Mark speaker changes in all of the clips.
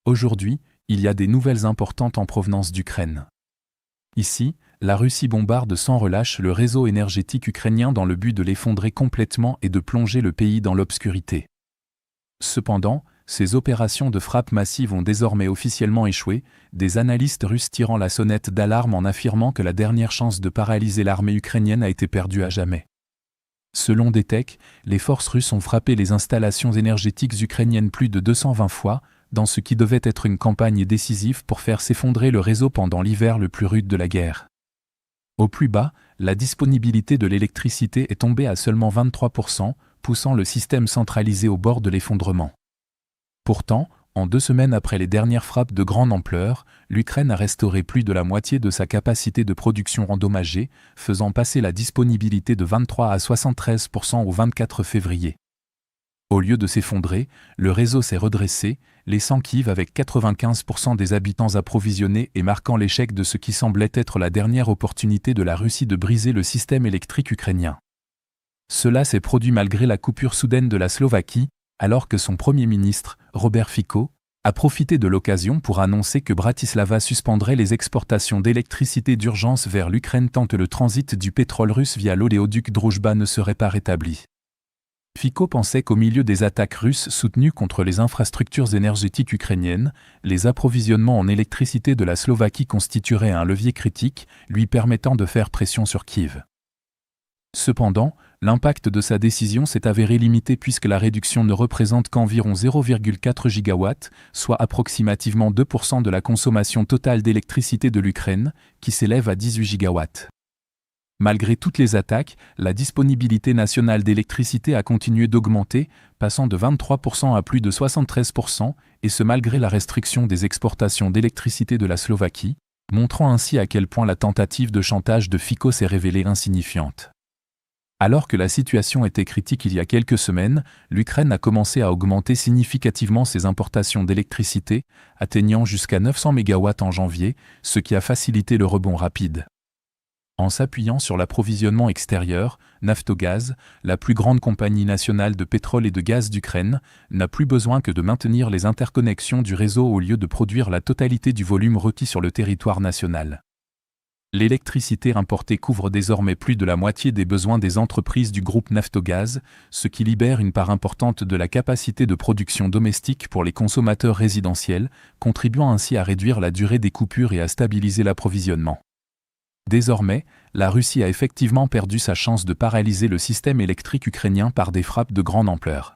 Speaker 1: Aujourd'hui, il y a des nouvelles importantes en provenance d'Ukraine. Ici, la Russie bombarde sans relâche le réseau énergétique ukrainien dans le but de l'effondrer complètement et de plonger le pays dans l'obscurité. Cependant, ces opérations de frappe massive ont désormais officiellement échoué, des analystes russes tirant la sonnette d'alarme en affirmant que la dernière chance de paralyser l'armée ukrainienne a été perdue à jamais. Selon Detec, les forces russes ont frappé les installations énergétiques ukrainiennes plus de 220 fois, dans ce qui devait être une campagne décisive pour faire s'effondrer le réseau pendant l'hiver le plus rude de la guerre. Au plus bas, la disponibilité de l'électricité est tombée à seulement 23%, poussant le système centralisé au bord de l'effondrement. Pourtant, en 2 semaines après les dernières frappes de grande ampleur, l'Ukraine a restauré plus de la moitié de sa capacité de production endommagée, faisant passer la disponibilité de 23 à 73% au 24 février. Au lieu de s'effondrer, le réseau s'est redressé, laissant Kiev avec 95% des habitants approvisionnés et marquant l'échec de ce qui semblait être la dernière opportunité de la Russie de briser le système électrique ukrainien. Cela s'est produit malgré la coupure soudaine de la Slovaquie, alors que son Premier ministre, Robert Fico, a profité de l'occasion pour annoncer que Bratislava suspendrait les exportations d'électricité d'urgence vers l'Ukraine tant que le transit du pétrole russe via l'oléoduc Druzhba ne serait pas rétabli. Fico pensait qu'au milieu des attaques russes soutenues contre les infrastructures énergétiques ukrainiennes, les approvisionnements en électricité de la Slovaquie constitueraient un levier critique, lui permettant de faire pression sur Kiev. Cependant, l'impact de sa décision s'est avéré limité puisque la réduction ne représente qu'environ 0,4 gigawatts, soit approximativement 2% de la consommation totale d'électricité de l'Ukraine, qui s'élève à 18 gigawatts. Malgré toutes les attaques, la disponibilité nationale d'électricité a continué d'augmenter, passant de 23% à plus de 73%, et ce malgré la restriction des exportations d'électricité de la Slovaquie, montrant ainsi à quel point la tentative de chantage de Fico s'est révélée insignifiante. Alors que la situation était critique il y a quelques semaines, l'Ukraine a commencé à augmenter significativement ses importations d'électricité, atteignant jusqu'à 900 MW en janvier, ce qui a facilité le rebond rapide. En s'appuyant sur l'approvisionnement extérieur, Naftogaz, la plus grande compagnie nationale de pétrole et de gaz d'Ukraine, n'a plus besoin que de maintenir les interconnexions du réseau au lieu de produire la totalité du volume requis sur le territoire national. L'électricité importée couvre désormais plus de la moitié des besoins des entreprises du groupe Naftogaz, ce qui libère une part importante de la capacité de production domestique pour les consommateurs résidentiels, contribuant ainsi à réduire la durée des coupures et à stabiliser l'approvisionnement. Désormais, la Russie a effectivement perdu sa chance de paralyser le système électrique ukrainien par des frappes de grande ampleur.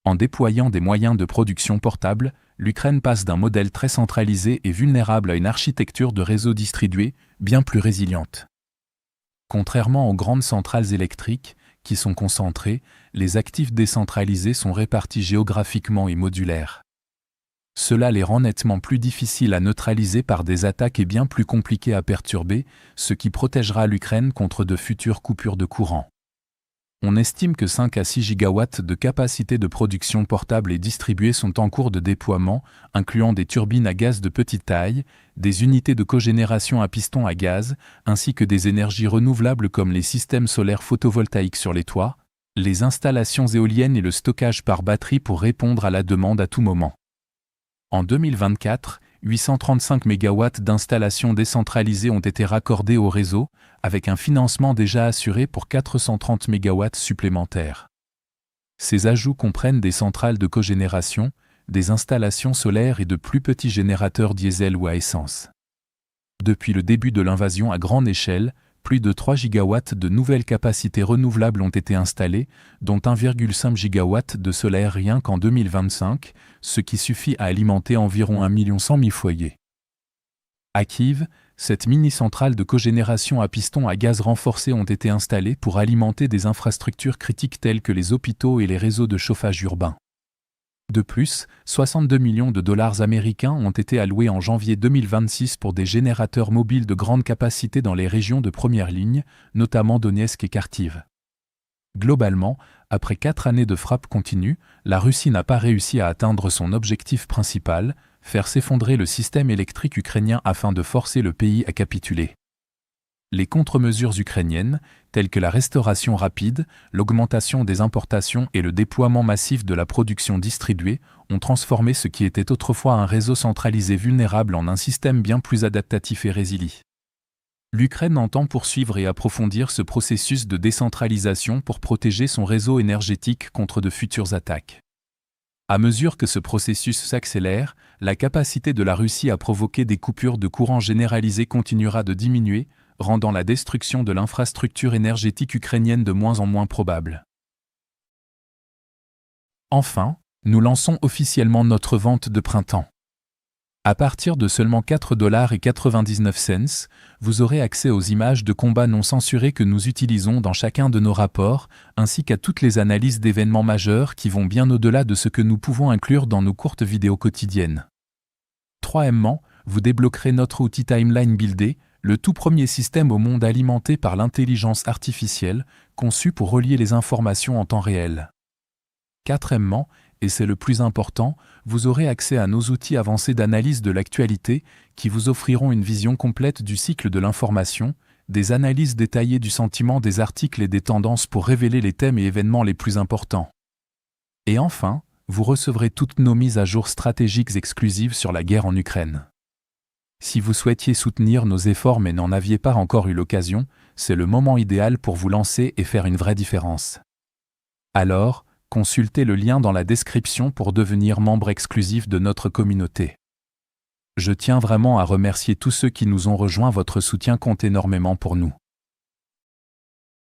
Speaker 1: En déployant des moyens de production portables, l'Ukraine passe d'un modèle très centralisé et vulnérable à une architecture de réseau distribué, bien plus résiliente. Contrairement aux grandes centrales électriques, qui sont concentrées, les actifs décentralisés sont répartis géographiquement et modulaires. Cela les rend nettement plus difficiles à neutraliser par des attaques et bien plus compliquées à perturber, ce qui protégera l'Ukraine contre de futures coupures de courant. On estime que 5 à 6 gigawatts de capacité de production portable et distribuée sont en cours de déploiement, incluant des turbines à gaz de petite taille, des unités de cogénération à piston à gaz, ainsi que des énergies renouvelables comme les systèmes solaires photovoltaïques sur les toits, les installations éoliennes et le stockage par batterie pour répondre à la demande à tout moment. En 2024, 835 MW d'installations décentralisées ont été raccordées au réseau, avec un financement déjà assuré pour 430 MW supplémentaires. Ces ajouts comprennent des centrales de cogénération, des installations solaires et de plus petits générateurs diesel ou à essence. Depuis le début de l'invasion à grande échelle, plus de 3 gigawatts de nouvelles capacités renouvelables ont été installées, dont 1,5 gigawatt de solaire rien qu'en 2025, ce qui suffit à alimenter environ 1,1 million de foyers. À Kiev, cette mini-centrale de cogénération à piston à gaz renforcé ont été installées pour alimenter des infrastructures critiques telles que les hôpitaux et les réseaux de chauffage urbain. De plus, 62 millions de dollars américains ont été alloués en janvier 2026 pour des générateurs mobiles de grande capacité dans les régions de première ligne, notamment Donetsk et Kharkiv. Globalement, après 4 années de frappe continue, la Russie n'a pas réussi à atteindre son objectif principal, faire s'effondrer le système électrique ukrainien afin de forcer le pays à capituler. Les contre-mesures ukrainiennes, telles que la restauration rapide, l'augmentation des importations et le déploiement massif de la production distribuée, ont transformé ce qui était autrefois un réseau centralisé vulnérable en un système bien plus adaptatif et résilient. L'Ukraine entend poursuivre et approfondir ce processus de décentralisation pour protéger son réseau énergétique contre de futures attaques. À mesure que ce processus s'accélère, la capacité de la Russie à provoquer des coupures de courant généralisées continuera de diminuer, rendant la destruction de l'infrastructure énergétique ukrainienne de moins en moins probable. Enfin, nous lançons officiellement notre vente de printemps. À partir de seulement $4,99, vous aurez accès aux images de combats non censurées que nous utilisons dans chacun de nos rapports, ainsi qu'à toutes les analyses d'événements majeurs qui vont bien au-delà de ce que nous pouvons inclure dans nos courtes vidéos quotidiennes. Troisièmement, vous débloquerez notre outil Timeline Builder, le tout premier système au monde alimenté par l'intelligence artificielle, conçu pour relier les informations en temps réel. Quatrièmement, et c'est le plus important, vous aurez accès à nos outils avancés d'analyse de l'actualité qui vous offriront une vision complète du cycle de l'information, des analyses détaillées du sentiment des articles et des tendances pour révéler les thèmes et événements les plus importants. Et enfin, vous recevrez toutes nos mises à jour stratégiques exclusives sur la guerre en Ukraine. Si vous souhaitiez soutenir nos efforts mais n'en aviez pas encore eu l'occasion, c'est le moment idéal pour vous lancer et faire une vraie différence. Alors, consultez le lien dans la description pour devenir membre exclusif de notre communauté. Je tiens vraiment à remercier tous ceux qui nous ont rejoints, votre soutien compte énormément pour nous.